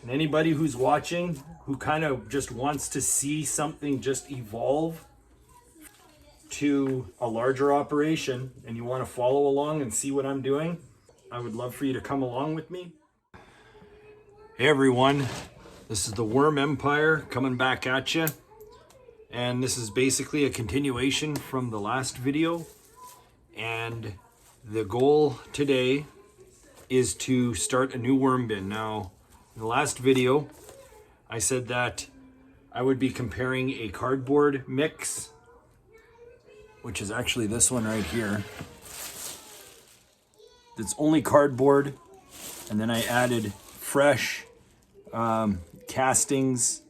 And anybody who's watching who kind of just wants to see something just evolve to a larger operation and you want to follow along and see what I'm doing, I would love for you to come along with me. Hey everyone, this is the Worm Empire coming back at you. And this is basically a continuation from the last video. And the goal today is to start a new worm bin. Now, in the last video, I said that I would be comparing a cardboard mix, which is actually this one right here. It's only cardboard, and then I added fresh castings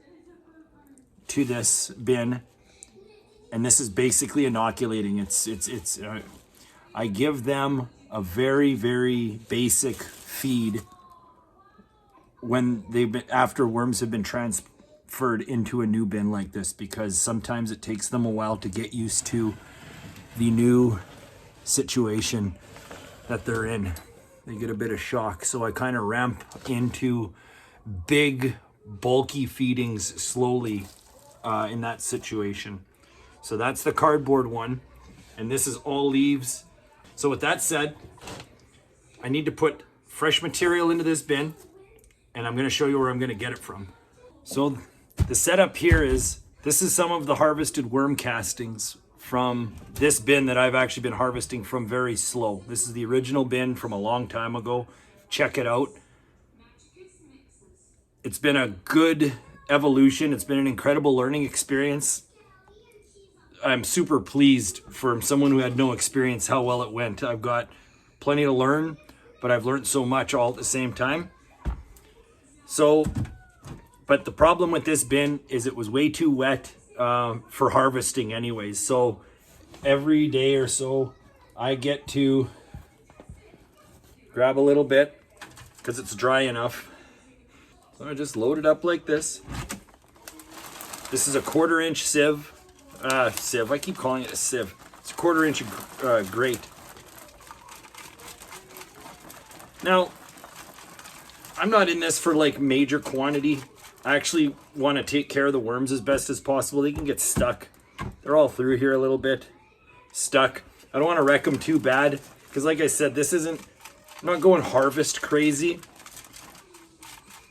to this bin, and this is basically inoculating. I give them a very, very basic feed when after worms have been transferred into a new bin like this, because sometimes it takes them a while to get used to the new situation that they're in. They get a bit of shock. So I kind of ramp into big, bulky feedings slowly in that situation. So that's the cardboard one, and this is all leaves. So with that said, I need to put fresh material into this bin, and I'm going to show you where I'm going to get it from. So the setup here is, this is some of the harvested worm castings from this bin that I've actually been harvesting from very slow. This is the original bin from a long time ago. Check it out. It's been a good evolution. It's been an incredible learning experience. I'm super pleased from someone who had no experience how well it went. I've got plenty to learn, but I've learned so much all at the same time. So, but the problem with this bin is it was way too wet for harvesting anyways. So every day or so I get to grab a little bit because it's dry enough. So I just load it up like this. This is a 1/4 inch sieve. I keep calling it a sieve. It's a 1/4 inch grate. Now, I'm not in this for like major quantity. I actually want to take care of the worms as best as possible. They can get stuck. They're all through here a little bit, stuck. I don't want to wreck them too bad, because like I said, I'm not going harvest crazy,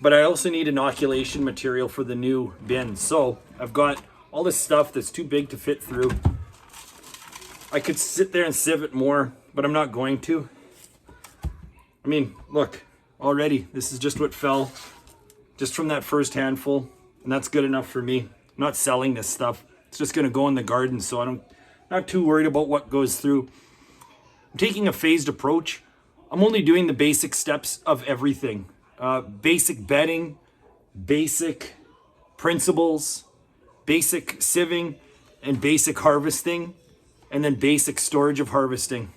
but I also need inoculation material for the new bin. So I've got all this stuff that's too big to fit through. I could sit there and sieve it more, but I'm not going to. I mean, look, already, this is just what fell just from that first handful, and that's good enough for me. I'm not selling this stuff. It's just gonna go in the garden, so I'm not too worried about what goes through. I'm taking a phased approach. I'm only doing the basic steps of everything. Basic bedding, basic principles, basic sieving, and basic harvesting, and then basic storage of harvesting.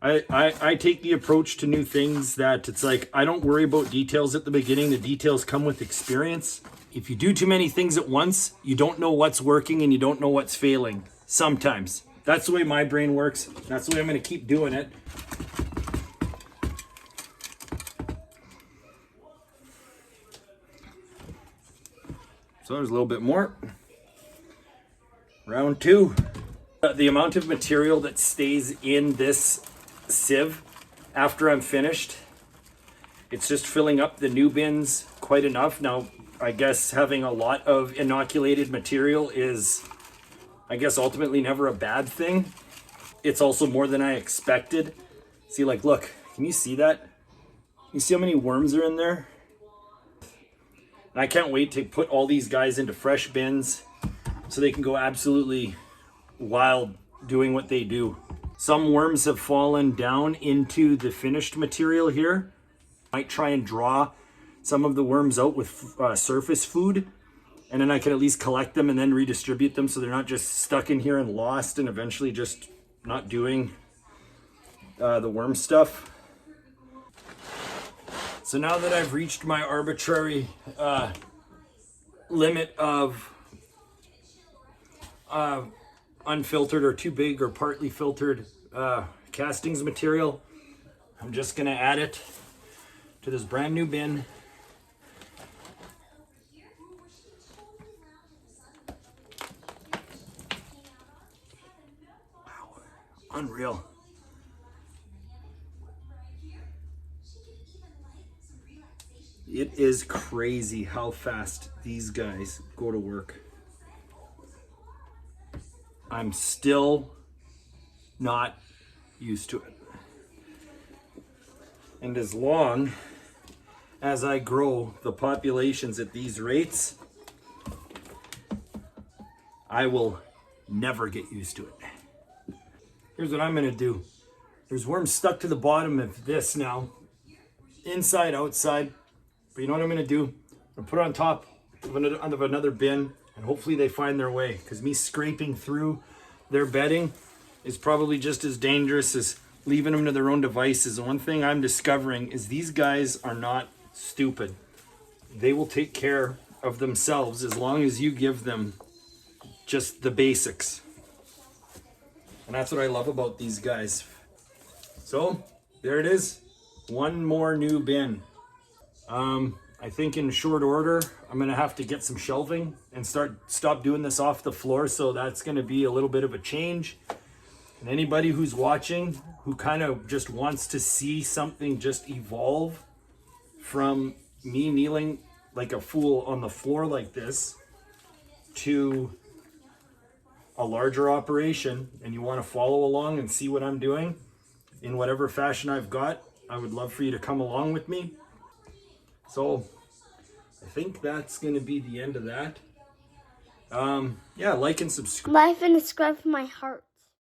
I take the approach to new things that it's like, I don't worry about details at the beginning. The details come with experience. If you do too many things at once, you don't know what's working and you don't know what's failing. Sometimes. That's the way my brain works. That's the way I'm going to keep doing it. So there's a little bit more. Round 2. The amount of material that stays in this sieve after I'm finished, it's just filling up the new bins quite enough. Now, I guess having a lot of inoculated material is, I guess, ultimately never a bad thing. It's also more than I expected. See, like, look, can you see that? You see how many worms are in there? And I can't wait to put all these guys into fresh bins so they can go absolutely wild doing what they do. Some worms have fallen down into the finished material here. Might try and draw some of the worms out with surface food, and then I can at least collect them and then redistribute them so they're not just stuck in here and lost and eventually just not doing the worm stuff. So now that I've reached my arbitrary limit of unfiltered or too big or partly filtered castings material, I'm just gonna add it to this brand new bin Unreal. It is crazy how fast these guys go to work. I'm still not used to it. And as long as I grow the populations at these rates, I will never get used to it. Here's what I'm gonna do. There's worms stuck to the bottom of this now, inside, outside. But you know what I'm gonna do? I'm gonna put it on top of another bin, and hopefully they find their way, because me scraping through their bedding is probably just as dangerous as leaving them to their own devices. And one thing I'm discovering is these guys are not stupid. They will take care of themselves as long as you give them just the basics. And that's what I love about these guys. So there it is, one more new bin. I think in short order, I'm gonna have to get some shelving and stop doing this off the floor. So that's gonna be a little bit of a change. And anybody who's watching, who kind of just wants to see something just evolve from me kneeling like a fool on the floor like this to a larger operation, and you want to follow along and see what I'm doing in whatever fashion I've got, I would love for you to come along with me. So I think that's going to be the end of that. Yeah, like and subscribe. Like and subscribe for my heart.